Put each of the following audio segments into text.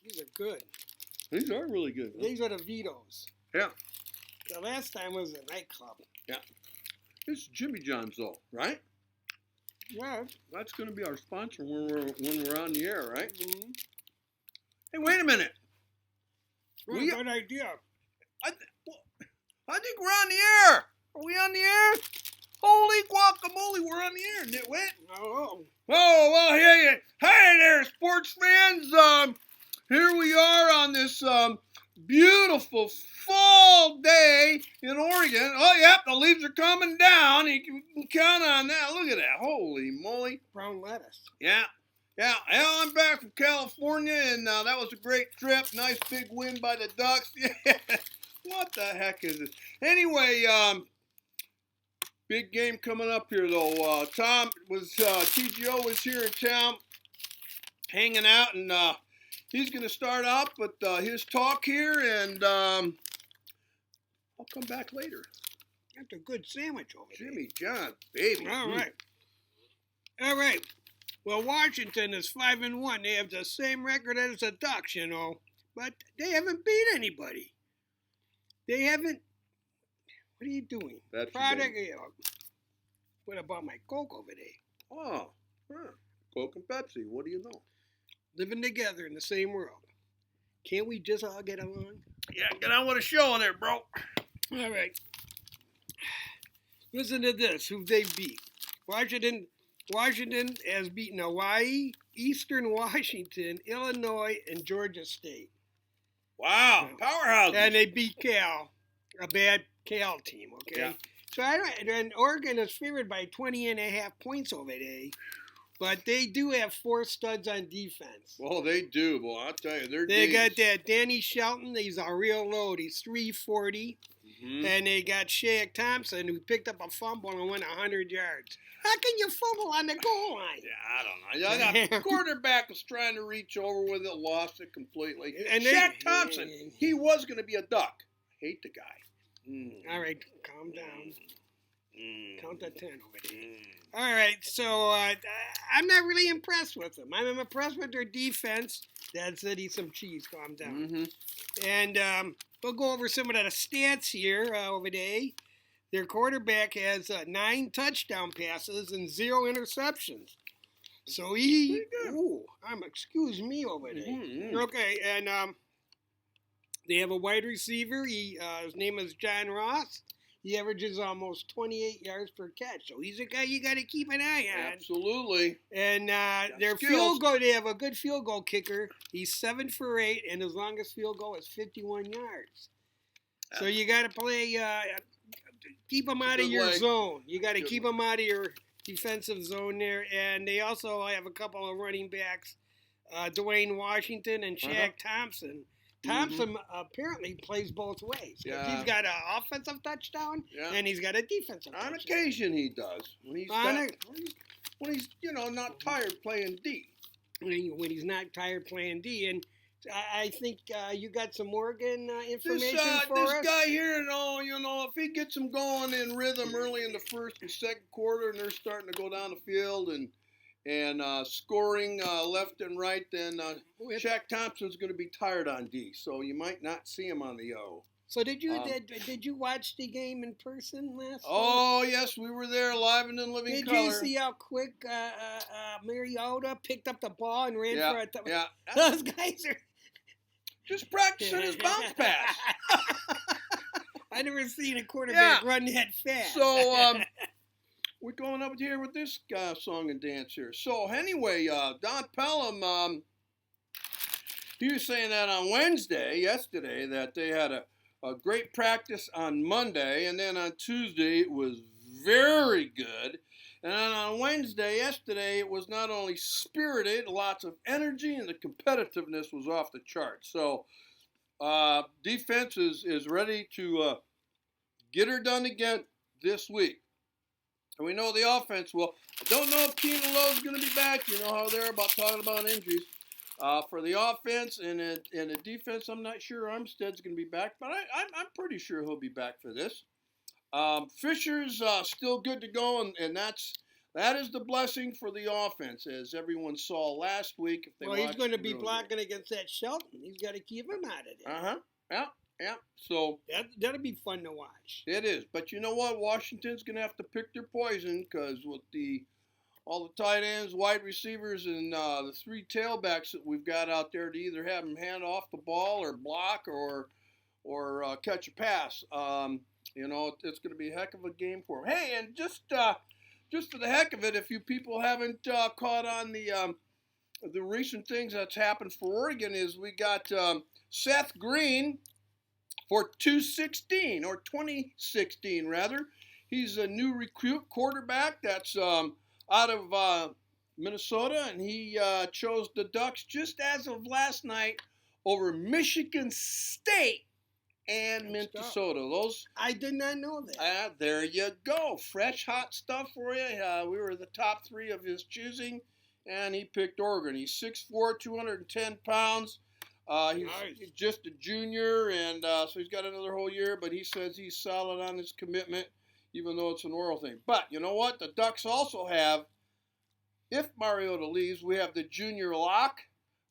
These are good. These are really good. Huh? These are the Vitos. Yeah. The last time was a nightclub. Yeah. It's Jimmy John's though, right? Yeah. That's going to be our sponsor when we're on the air, right? Mm-hmm. Hey, wait a minute. Good idea. I think we're on the air. Are we on the air? Holy guacamole, we're on the air, nitwit. Oh. Oh, well, hey there, sports fans. Here we are on this beautiful fall day in Oregon. Oh, yep, the leaves are coming down. You can count on that. Look at that. Holy moly. Brown lettuce. Yeah. Yeah, I'm back from California, and that was a great trip. Nice big win by the Ducks. Yeah. What the heck is this? Anyway, big game coming up here, though. TGO was here in town hanging out, and he's going to start out with his talk here, and I'll come back later. That's a good sandwich over there. Jimmy John, baby. All right. All right. Well, Washington is 5-1. They have the same record as the Ducks, you know, but they haven't beat anybody. They haven't. What are you doing? That's Product. What about my Coke over there? Oh, huh. Coke and Pepsi. What do you know? Living together in the same world. Can't we just all get along? Yeah, get on with the show there, bro. All right. Listen to this. Who they beat? Washington has beaten Hawaii, Eastern Washington, Illinois, and Georgia State. Wow, powerhouse. And they beat Cal, a bad Cal team, okay? Yeah. So and Oregon is favored by 20.5 points over there, but they do have 4 studs on defense. Well, they do, boy. I'll tell you, They got that Danny Shelton. He's a real load. He's 340. Mm-hmm. And they got Shaq Thompson, who picked up a fumble and went 100 yards. How can you fumble on the goal line? Yeah, I don't know. The quarterback was trying to reach over with it, lost it completely. And Shaq Thompson, he was going to be a Duck. I hate the guy. All right, calm down. Count to 10 over there. All right, so I'm not really impressed with them. I'm impressed with their defense. Dad said eat some cheese. Calm down. Mm-hmm. And we'll go over some of the stats here over there. Their quarterback has 9 touchdown passes and 0 interceptions. So excuse me over there. Mm-hmm. Okay, and they have a wide receiver. His name is John Ross. He averages almost 28 yards per catch. So he's a guy you got to keep an eye on. Absolutely. And their field goal, they have a good field goal kicker. He's 7 for 8, and his longest field goal is 51 yards. So you got to play, keep him out of your zone. You got to keep him out of your defensive zone there. And they also have a couple of running backs, Dwayne Washington and Shaq Thompson. Thompson apparently plays both ways. Yeah. He's got an offensive touchdown and he's got a defensive touchdown. On occasion he does. When he's not tired playing D. When he's not tired playing D. And I think you got some Oregon information for us. This guy here, if he gets them going in rhythm early in the first and second quarter and they're starting to go down the field and scoring left and right, then Shaq Thompson's going to be tired on D, so you might not see him on the O. So did you watch the game in person last night? Oh, yes, we were there live and in living color. Did you see how quick Mariota picked up the ball and ran for it? Yeah. Those guys are just practicing his bounce pass. I never seen a quarterback run that fast. So, we're going up here with this song and dance here. So anyway, Don Pelham, he was saying that on yesterday, that they had a great practice on Monday, and then on Tuesday it was very good. And then on Wednesday, yesterday, it was not only spirited, lots of energy, and the competitiveness was off the charts. So defense is ready to get her done again this week. And we know the offense will. I don't know if Keenan Lowe's going to be back. You know how they're talking about injuries. For the offense and the defense, I'm not sure Armstead's going to be back, but I'm pretty sure he'll be back for this. Fisher's still good to go, and that's That is the blessing for the offense, as everyone saw last week. If they Well, he's watched going to the be Bruins blocking against that Shelton. He's got to keep him out of there. game. Yeah. So That'll be fun to watch. it is. But you know what? Washington's going to have to pick their poison, because with all the tight ends, wide receivers, and the three tailbacks that we've got out there to either have them hand off the ball or block or catch a pass. It's going to be a heck of a game for them. Hey, and just for the heck of it, if you people haven't caught on the recent things that's happened for Oregon, is we got Seth Green for 2016 rather. He's a new recruit quarterback that's out of Minnesota, and he chose the Ducks just as of last night over Michigan State and Minnesota. Those I did not know that. there you go. Fresh, hot stuff for you. We were the top three of his choosing, and he picked Oregon. He's 6'4", 210 pounds. He's just a junior, and so he's got another whole year, but he says he's solid on his commitment, even though it's an oral thing. But you know what? The Ducks also have, if Mariota leaves, we have the junior lock.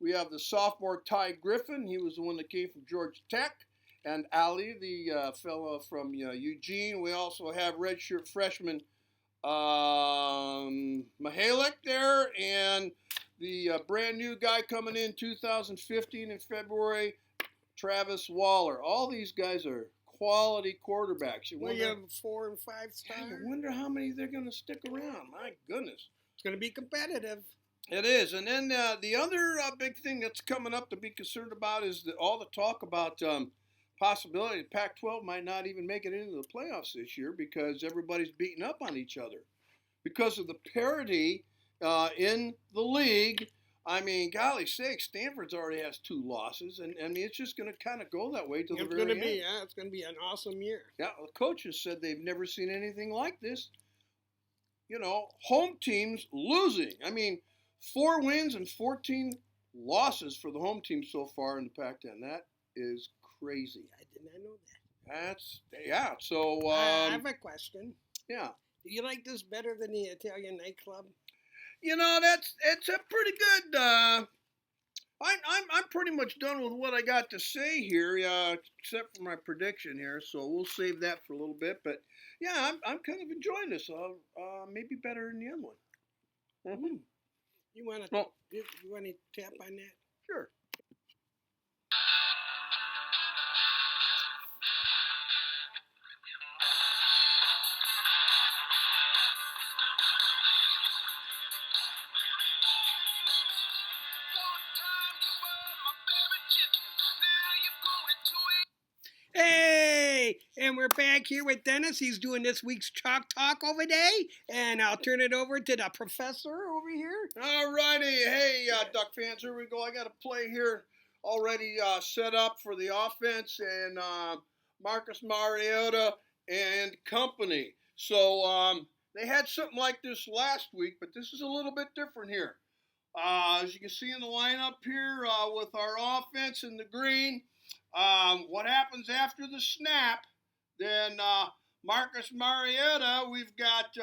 We have the sophomore Ty Griffin. He was the one that came from Georgia Tech. And Ali, the fellow from Eugene. We also have redshirt freshman Mihalik there, and the brand new guy coming in 2015 in February, Travis Waller. All these guys are quality quarterbacks. You have 4 and 5 stars. I wonder how many they're going to stick around. My goodness. It's going to be competitive. It is. And then the other big thing that's coming up to be concerned about is all the talk about possibility the Pac-12 might not even make it into the playoffs this year, because everybody's beating up on each other because of the parity in the league. I mean, golly sakes, Stanford's already has 2 losses, and I mean, it's just going to kind of go that way till the very end. It's going to be an awesome year. Yeah, the coaches said they've never seen anything like this. Home teams losing. I mean, 4 wins and 14 losses for the home team so far in the Pac-10. That is crazy. I did not know that. So I have a question. Yeah. Do you like this better than the Italian nightclub? It's a pretty good. I'm pretty much done with what I got to say here, except for my prediction here. So we'll save that for a little bit. But yeah, I'm kind of enjoying this. Maybe better than the other one. Mm-hmm. You want to tap on that? Sure. Hey, and we're back here with Dennis. He's doing this week's Chalk Talk over there, and I'll turn it over to the professor over here. All righty. Hey, Duck fans, here we go. I got a play here already set up for the offense and Marcus Mariota and company. So they had something like this last week, but this is a little bit different here. As you can see in the lineup here with our offense in the green, what happens after the snap, then Marcus Mariota, we've got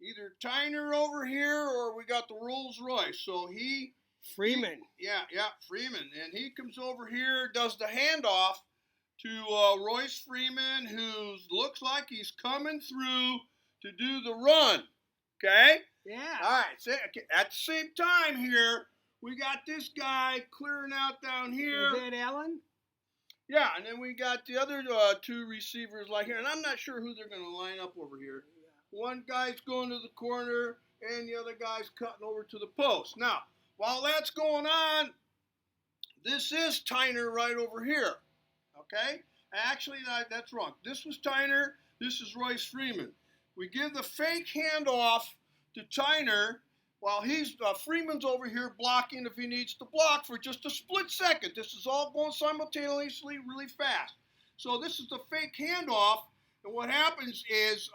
either Tyner over here or we got the Rolls Royce. So Freeman. Freeman. And he comes over here, does the handoff to Royce Freeman, who looks like he's coming through to do the run. Okay? Yeah. All right. So at the same time here, we got this guy clearing out down here. Is that Allen? Yeah, and then we got the other 2 receivers like here. And I'm not sure who they're going to line up over here. One guy's going to the corner, and the other guy's cutting over to the post. Now, while that's going on, this is Tyner right over here. Okay? Actually, that's wrong. This was Tyner. This is Royce Freeman. We give the fake handoff to Tyner while Freeman's over here blocking if he needs to block for just a split second. This is all going simultaneously really fast. So this is the fake handoff, and what happens is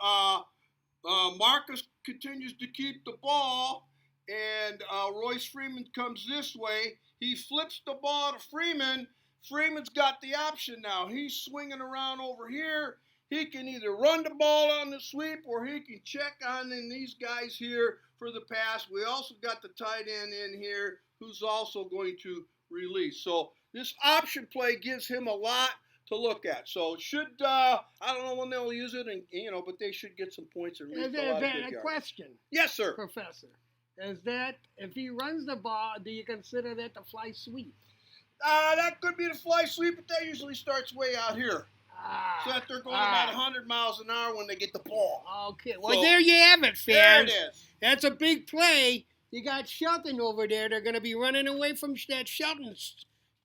Marcus continues to keep the ball, and Royce Freeman comes this way. He flips the ball to Freeman. Freeman's got the option now. He's swinging around over here. He can either run the ball on the sweep or he can check on these guys here for the pass. We also got the tight end in here who's also going to release. So this option play gives him a lot to look at. So it should, I don't know when they'll use it, and but they should get some points and Is reach a lot of that big a yards. question, Yes, sir. Professor? Is that if he runs the ball, do you consider that the fly sweep? That could be the fly sweep, but that usually starts way out here. So that they're going about 100 miles an hour when they get the ball. Okay, well, So, there you have it, There fans. it is. That's a big play. You got Shelton over there. They're going to be running away from that Shelton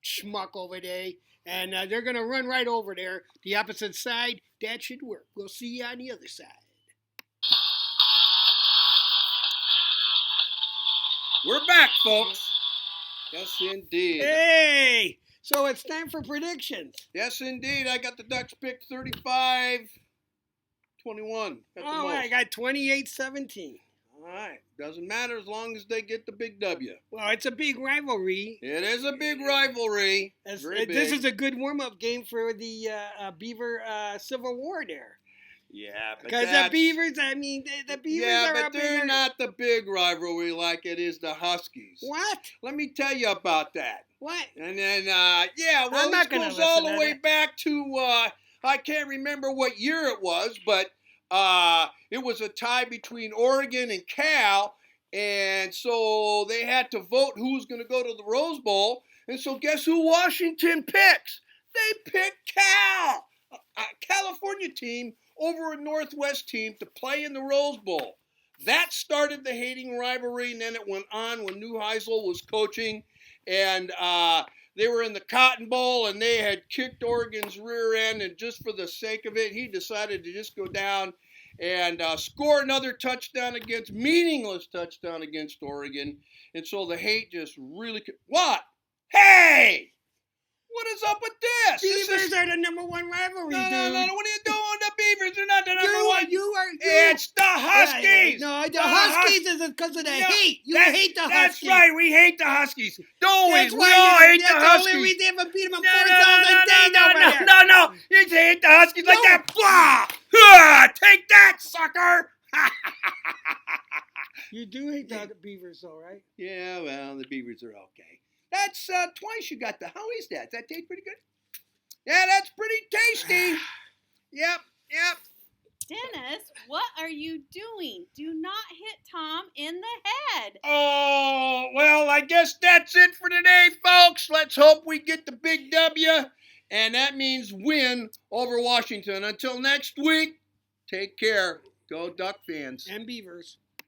schmuck over there. And they're going to run right over there. The opposite side, that should work. We'll see you on the other side. We're back, folks. Yes, indeed. Hey! So it's time for predictions. Yes, indeed. I got the Ducks pick 35-21 at the Oh, most. I got 28-17. All right. Doesn't matter as long as they get the big W. Well, it's a big rivalry. It is a big rivalry. Very This big. is a good warm-up game for the Beaver Civil War there. Yeah, but Because the that's- Beavers, the Beavers Yeah, are but up in they're there. not the big rivalry like it is the Huskies. What? Let me tell you about that. What? And then, yeah, well, I'm not this gonna goes all listen the to way that. back to, I can't remember what year it was, but it was a tie between Oregon and Cal, and so they had to vote who was going to go to the Rose Bowl, and so guess who Washington picks? They picked Cal, a California team over a Northwest team to play in the Rose Bowl. That started the hating rivalry, and then it went on when Neuheisel was coaching, and they were in the Cotton Bowl, and they had kicked Oregon's rear end, and just for the sake of it, he decided to just go down and score another meaningless touchdown against Oregon, and so the hate just really... What? Hey! What is up with this? This Beavers is- are the number one rivalry, No, dude. no, no, what are you doing? The Beavers are not the number You, one. you are. It's the Huskies. No, the The Huskies is because of the No, hate. You that- hate the That's Huskies. right. We hate the Huskies. Don't That's we? why We all hate the that's the Huskies. only reason they haven't beat them in No, 4,000 no, days over no, there. no, no. You just hate the Huskies like No. that. Blah. Ah, take that, sucker. You do hate the Beavers, though, right? Yeah, well, the Beavers are okay. That's twice you got the. How is that? Does that taste pretty good? Yeah, that's pretty tasty. Yep. Dennis, what are you doing? Do not hit Tom in the head. Oh, well, I guess that's it for today, folks. Let's hope we get the big W, and that means win over Washington. Until next week, take care. Go Duck fans. And Beavers.